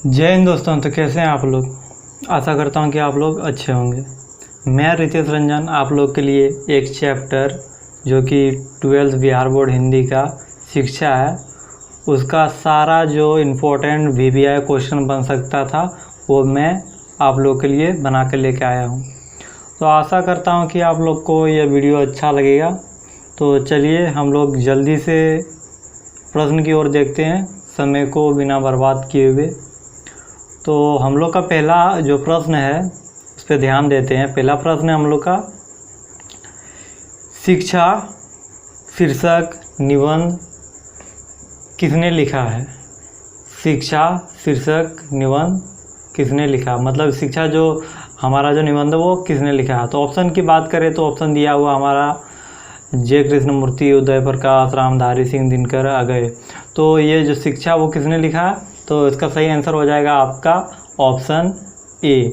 जय हिंद दोस्तों। तो कैसे हैं आप लोग। आशा करता हूं कि आप लोग अच्छे होंगे। मैं रितेश रंजन आप लोग के लिए एक चैप्टर जो कि 12th बिहार बोर्ड हिंदी का शिक्षा है उसका सारा जो इम्पोर्टेंट VVI क्वेश्चन बन सकता था वो मैं आप लोग के लिए बना कर लेके आया हूं। तो आशा करता हूं कि आप लोग को यह वीडियो अच्छा लगेगा। तो चलिए हम लोग जल्दी से प्रश्न की ओर देखते हैं, समय को बिना बर्बाद किए हुए। तो हम लोग का पहला जो प्रश्न है उस पर ध्यान देते हैं। पहला प्रश्न है हम लोग का, शिक्षा शीर्षक निबंध किसने लिखा है। शिक्षा शीर्षक निबंध किसने लिखा, मतलब शिक्षा जो हमारा जो निबंध है वो किसने लिखा है। तो ऑप्शन की बात करें तो ऑप्शन दिया हुआ हमारा जे कृष्णमूर्ति, उदय प्रकाश, रामधारी सिंह दिनकर, अगय। तो ये जो शिक्षा वो किसने लिखा है, तो इसका सही आंसर हो जाएगा आपका ऑप्शन ए,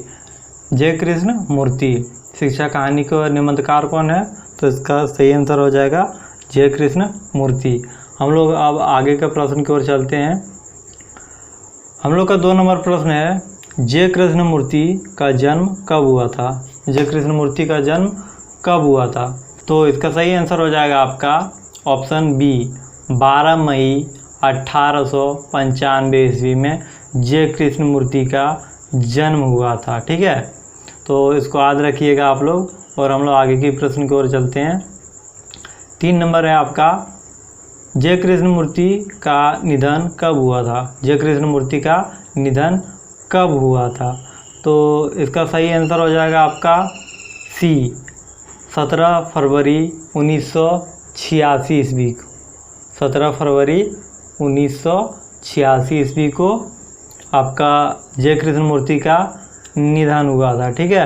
जे कृष्णमूर्ति। शिक्षा कहानी का निबंधकार कौन है, तो इसका सही आंसर हो जाएगा जे कृष्णमूर्ति। हम लोग अब आगे के प्रश्न की ओर चलते हैं। हम लोग का 2 नंबर प्रश्न है, जे कृष्णमूर्ति का जन्म कब हुआ था। जे कृष्णमूर्ति का जन्म कब हुआ था, तो इसका सही आंसर हो जाएगा आपका ऑप्शन बी, 12 मई 1895 ईस्वी में जे कृष्णमूर्ति का जन्म हुआ था। ठीक है, तो इसको याद रखिएगा आप लोग। और हम लोग आगे की प्रश्न की ओर चलते हैं। 3 नंबर है आपका, जे कृष्णमूर्ति का निधन कब हुआ था। जे कृष्णमूर्ति का निधन कब हुआ था, तो इसका सही आंसर हो जाएगा आपका सी, 17 फरवरी 1986 ईस्वी को। 17 फरवरी 1986 ईस्वी को आपका जे कृष्णमूर्ति का निधन हुआ था। ठीक है,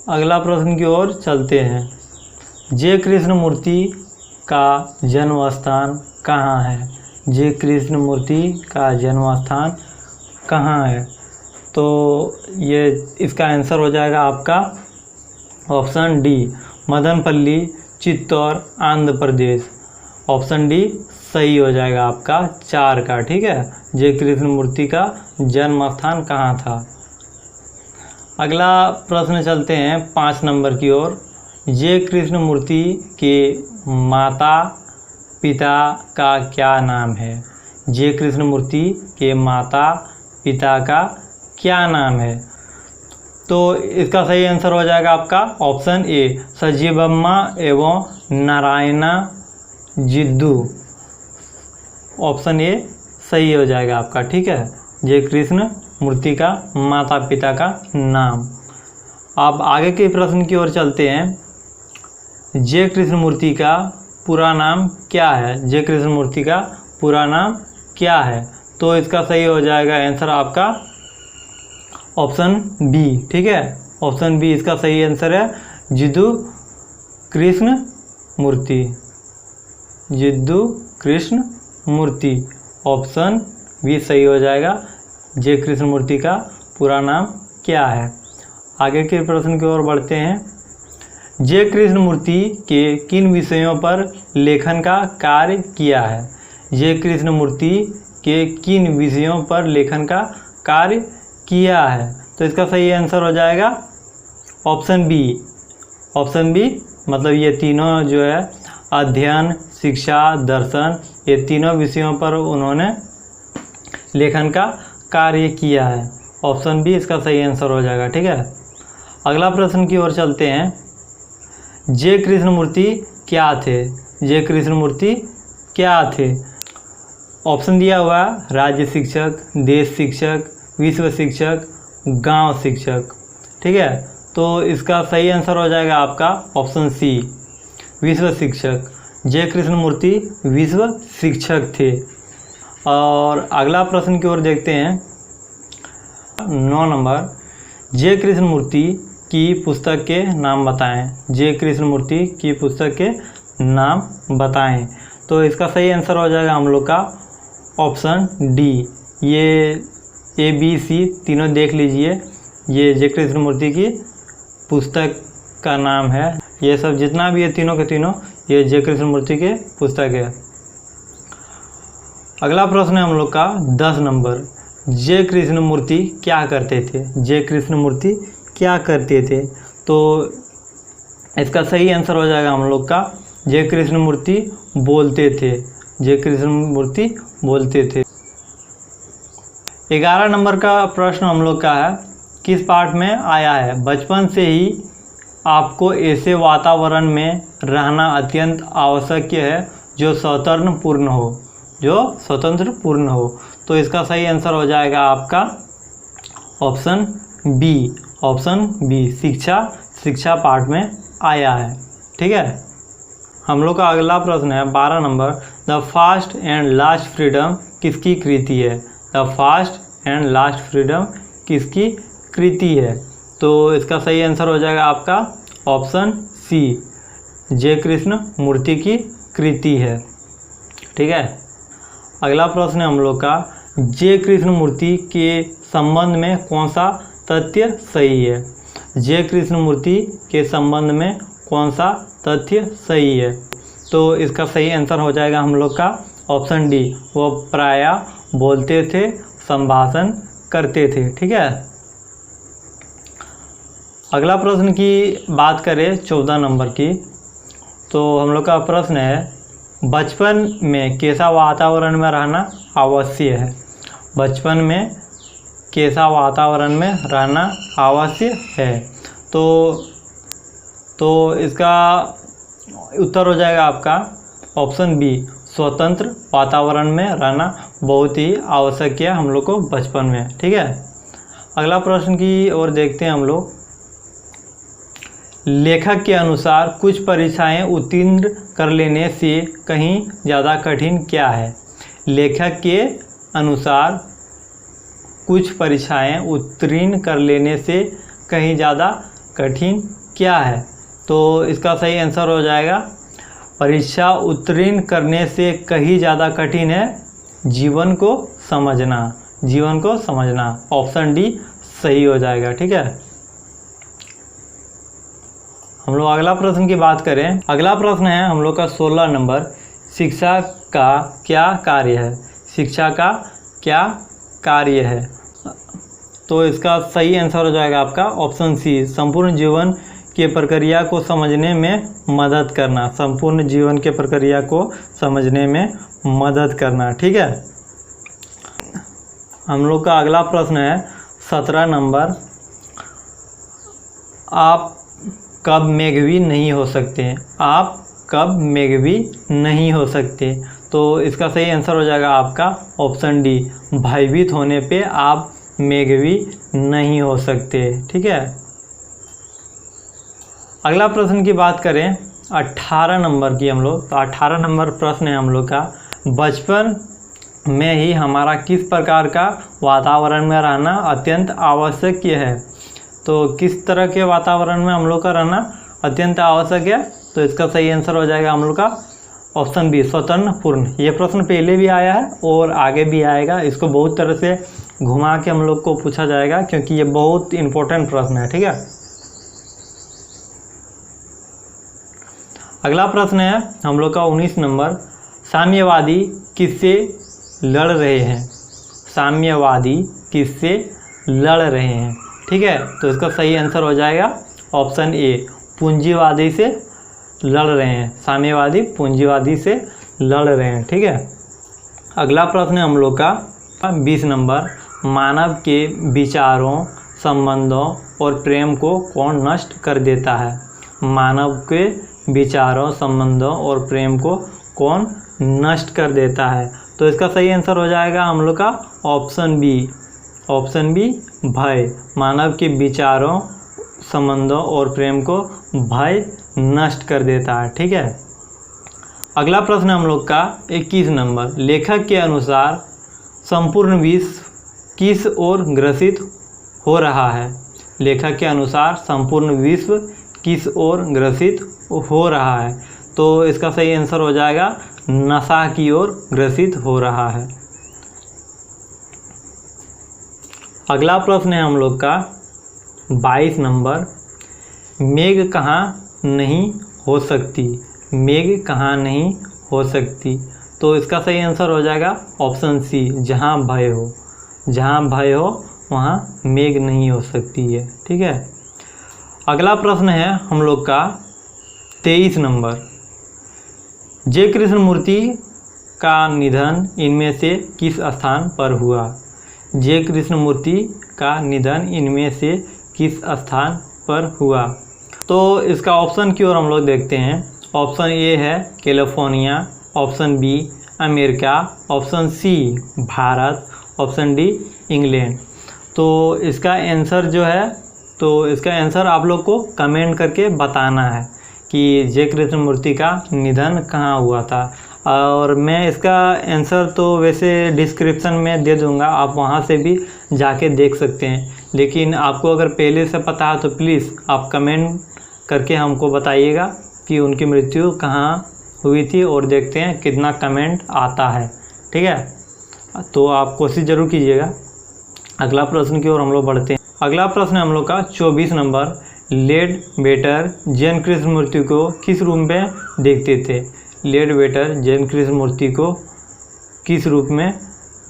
अगला प्रश्न की ओर चलते हैं। जे कृष्णमूर्ति का जन्म स्थान कहाँ है। जे कृष्णमूर्ति का जन्म स्थान कहाँ है, तो ये इसका आंसर हो जाएगा आपका option D, Madanapalle, Chittor, Andhra Pradesh. Option D सही हो जाएगा आपका 4 का। ठीक है, जे कृष्णमूर्ति का जन्म स्थान कहाँ था। अगला प्रश्न चलते हैं 5 नंबर की ओर। जे कृष्णमूर्ति के माता पिता का क्या नाम है। जे कृष्णमूर्ति के माता पिता का क्या नाम है, तो इसका सही आंसर हो जाएगा आपका ऑप्शन ए, सजीवम्मा एवं नारायणा जिद्दू। ऑप्शन ए सही हो जाएगा आपका। ठीक है, जे कृष्णमूर्ति का माता पिता का नाम। अब आगे के प्रश्न की ओर चलते हैं। जे कृष्णमूर्ति का पूरा नाम क्या है। जे कृष्णमूर्ति का पूरा नाम क्या है, तो इसका सही हो जाएगा आंसर आपका ऑप्शन बी। ठीक है, ऑप्शन बी इसका सही आंसर है, जिद्दू कृष्णमूर्ति। जिद्दू कृष्णमूर्ति, ऑप्शन बी सही हो जाएगा। जे कृष्णमूर्ति का पूरा नाम क्या है। आगे के प्रश्न की ओर बढ़ते हैं। जे कृष्णमूर्ति के किन विषयों पर लेखन का कार्य किया है। जे कृष्णमूर्ति के किन विषयों पर लेखन का कार्य किया है, तो इसका सही आंसर हो जाएगा ऑप्शन बी। ऑप्शन बी मतलब ये तीनों जो है अध्ययन, शिक्षा, दर्शन, ये तीनों विषयों पर उन्होंने लेखन का कार्य किया है। ऑप्शन बी इसका सही आंसर हो जाएगा। ठीक है, अगला प्रश्न की ओर चलते हैं। जे कृष्णमूर्ति क्या थे। जे कृष्णमूर्ति क्या थे, ऑप्शन दिया हुआ राज्य शिक्षक, देश शिक्षक, विश्व शिक्षक, गांव शिक्षक। ठीक है, तो इसका सही आंसर हो जाएगा आपका ऑप्शन सी, विश्व शिक्षक। जे कृष्णमूर्ति विश्व शिक्षक थे। और अगला प्रश्न की ओर देखते हैं। 9 नंबर, जे कृष्णमूर्ति की पुस्तक के नाम बताएं। जे कृष्णमूर्ति की पुस्तक के नाम बताएं, तो इसका सही आंसर हो जाएगा हम लोग का ऑप्शन डी। ये ए बी सी तीनों देख लीजिए, ये जे कृष्णमूर्ति की पुस्तक का नाम है। ये सब जितना भी है तीनों के तीनों ये जे कृष्णमूर्ति के पुस्तक है। अगला प्रश्न है हम लोग का 10 नंबर। जय कृष्णमूर्ति क्या करते थे? जय कृष्णमूर्ति क्या करते थे? तो इसका सही आंसर हो जाएगा हम लोग का जय कृष्णमूर्ति बोलते थे। जय कृष्णमूर्ति बोलते थे। 11 नंबर का प्रश्न हम लोग का है, किस पाठ में आया है? बचपन से ही आपको ऐसे वातावरण में रहना अत्यंत आवश्यक है जो स्वतंत्रपूर्ण हो, जो स्वतंत्रपूर्ण हो। तो इसका सही आंसर हो जाएगा आपका ऑप्शन बी। ऑप्शन बी शिक्षा पाठ में आया है। ठीक है। हम लोग का अगला प्रश्न है 12 number. The fast and last freedom किसकी कृति है? The fast and last freedom किसकी कृति है? तो इसका सही आंसर हो जाएगा आपका ऑप्शन सी, जय कृष्णमूर्ति की कृति है। ठीक है। अगला प्रश्न है हम लोग का, जय कृष्णमूर्ति के संबंध में कौन सा तथ्य सही है? जय कृष्णमूर्ति के संबंध में कौन सा तथ्य सही है? तो इसका सही आंसर हो जाएगा हम लोग का ऑप्शन डी, वो प्रायः बोलते थे, संभाषण करते थे। ठीक है। अगला प्रश्न की बात करें 14 नंबर की, तो हम लोग का प्रश्न है, बचपन में कैसा वातावरण में रहना आवश्यक है? बचपन में कैसा वातावरण में रहना आवश्यक है? तो इसका उत्तर हो जाएगा आपका ऑप्शन बी, स्वतंत्र वातावरण में रहना बहुत ही आवश्यक है हम लोग को बचपन में। ठीक है। अगला प्रश्न की ओर देखते हैं हम लोग। लेखक के अनुसार कुछ परीक्षाएं उत्तीर्ण कर लेने से कहीं ज़्यादा कठिन क्या है? लेखक के अनुसार कुछ परीक्षाएं उत्तीर्ण कर लेने से कहीं ज़्यादा कठिन क्या है? तो इसका सही आंसर हो जाएगा, परीक्षा उत्तीर्ण करने से कहीं ज़्यादा कठिन है जीवन को समझना। जीवन को समझना, ऑप्शन डी सही हो जाएगा। ठीक है। हम लोग अगला प्रश्न की बात करें। अगला प्रश्न है हम लोग का 16 नंबर। शिक्षा का क्या कार्य है? शिक्षा का क्या कार्य है? तो इसका सही आंसर हो जाएगा आपका ऑप्शन सी, संपूर्ण जीवन के प्रक्रिया को समझने में मदद करना। संपूर्ण जीवन के प्रक्रिया को समझने में मदद करना। ठीक है। हम लोग का अगला प्रश्न है 17 नंबर। आप कब मेघवी नहीं हो सकते? आप कब मेघवी नहीं हो सकते? तो इसका सही आंसर हो जाएगा आपका ऑप्शन डी, भयभीत होने पे आप मेघवी नहीं हो सकते। ठीक है। अगला प्रश्न की बात करें 18 नंबर की हम लोग, तो 18 नंबर प्रश्न है हम लोग का, बचपन में ही हमारा किस प्रकार का वातावरण में रहना अत्यंत आवश्यक है? तो किस तरह के वातावरण में हम लोग का रहना अत्यंत आवश्यक है? तो इसका सही आंसर हो जाएगा हम लोग का ऑप्शन बी, स्वतंत्रपूर्ण। ये प्रश्न पहले भी आया है और आगे भी आएगा। इसको बहुत तरह से घुमा के हम लोग को पूछा जाएगा क्योंकि ये बहुत इंपॉर्टेंट प्रश्न है। ठीक है। अगला प्रश्न है हम लोग का 19 नंबर। साम्यवादी किससे लड़ रहे हैं? साम्यवादी किससे लड़ रहे हैं? ठीक है। तो इसका सही आंसर हो जाएगा ऑप्शन ए, पूंजीवादी से लड़ रहे हैं। साम्यवादी पूंजीवादी से लड़ रहे हैं। ठीक है। अगला प्रश्न है हम लोग का 20 नंबर। मानव के विचारों, संबंधों और प्रेम को कौन नष्ट कर देता है? मानव के विचारों, संबंधों और प्रेम को कौन नष्ट कर देता है? तो इसका सही आंसर हो जाएगा हम लोग का ऑप्शन बी, ऑप्शन बी, भय। मानव के विचारों, संबंधों और प्रेम को भय नष्ट कर देता है। ठीक है। अगला प्रश्न हम लोग का 21 नंबर। लेखक के अनुसार संपूर्ण विश्व किस ओर ग्रसित हो रहा है? लेखक के अनुसार संपूर्ण विश्व किस ओर ग्रसित हो रहा है? तो इसका सही आंसर हो जाएगा नशा की ओर ग्रसित हो रहा है। अगला प्रश्न है हम लोग का 22 नंबर। मेघ कहाँ नहीं हो सकती? मेघ कहाँ नहीं हो सकती? तो इसका सही आंसर हो जाएगा ऑप्शन सी, जहाँ भय हो। जहाँ भय हो वहाँ मेघ नहीं हो सकती है। ठीक है, अगला प्रश्न है हम लोग का 23 नंबर। जय कृष्ण मूर्ति का निधन इनमें से किस स्थान पर हुआ? जय कृष्ण मूर्ति का निधन इनमें से किस स्थान पर हुआ? तो इसका ऑप्शन की ओर हम लोग देखते हैं। ऑप्शन ए है California, option B America, option C Bharat, option D England. तो इसका आंसर जो है, तो इसका आंसर आप लोग को कमेंट करके बताना है कि जय कृष्ण मूर्ति का निधन कहाँ हुआ था। और मैं इसका आंसर तो वैसे डिस्क्रिप्शन में दे दूंगा, आप वहाँ से भी जाके देख सकते हैं। लेकिन आपको अगर पहले से पता है तो प्लीज़ आप कमेंट करके हमको बताइएगा कि उनकी मृत्यु कहाँ हुई थी, और देखते हैं कितना कमेंट आता है। ठीक है, तो आप कोशिश ज़रूर कीजिएगा। अगला प्रश्न की ओर हम लोग बढ़ते हैं। अगला प्रश्न है हम लोग का 24 नंबर। लेडबेटर जैन कृष्ण मूर्ति को किस रूप में देखते थे? लेडबेटर जैन कृष्ण मूर्ति को किस रूप में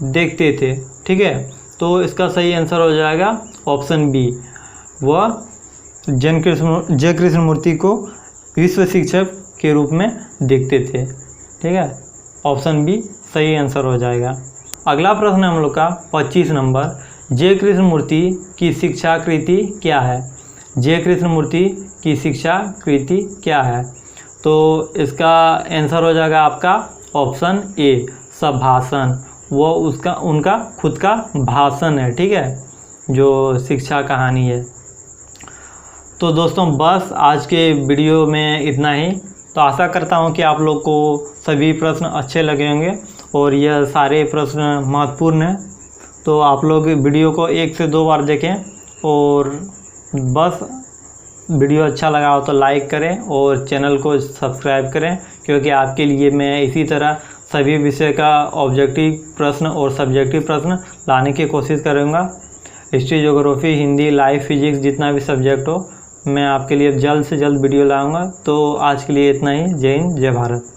देखते थे? ठीक है, तो इसका सही आंसर हो जाएगा ऑप्शन बी, वह जय कृष्ण मूर्ति को विश्व शिक्षक के रूप में देखते थे। ठीक है, ऑप्शन बी सही आंसर हो जाएगा। अगला प्रश्न है हम लोग का 25 नंबर। जय कृष्ण मूर्ति की शिक्षा कृति क्या है? जय कृष्ण मूर्ति की शिक्षा कृति क्या है? तो इसका आंसर हो जाएगा आपका ऑप्शन ए संभाषण। वो उनका खुद का भाषण है। ठीक है, जो शिक्षा कहानी है। तो दोस्तों बस आज के वीडियो में इतना ही। तो आशा करता हूँ कि आप लोग को सभी प्रश्न अच्छे लगे होंगे और यह सारे प्रश्न महत्वपूर्ण हैं। तो आप लोग वीडियो को 1 से 2 बार देखें, और बस वीडियो अच्छा लगा हो तो लाइक करें और चैनल को सब्सक्राइब करें, क्योंकि आपके लिए मैं इसी तरह सभी विषय का ऑब्जेक्टिव प्रश्न और सब्जेक्टिव प्रश्न लाने की कोशिश करूँगा। History, geography, Hindi, life, physics, जितना भी सब्जेक्ट हो मैं आपके लिए जल्द से जल्द वीडियो लाऊंगा। तो आज के लिए इतना ही। जय हिंद, जय भारत।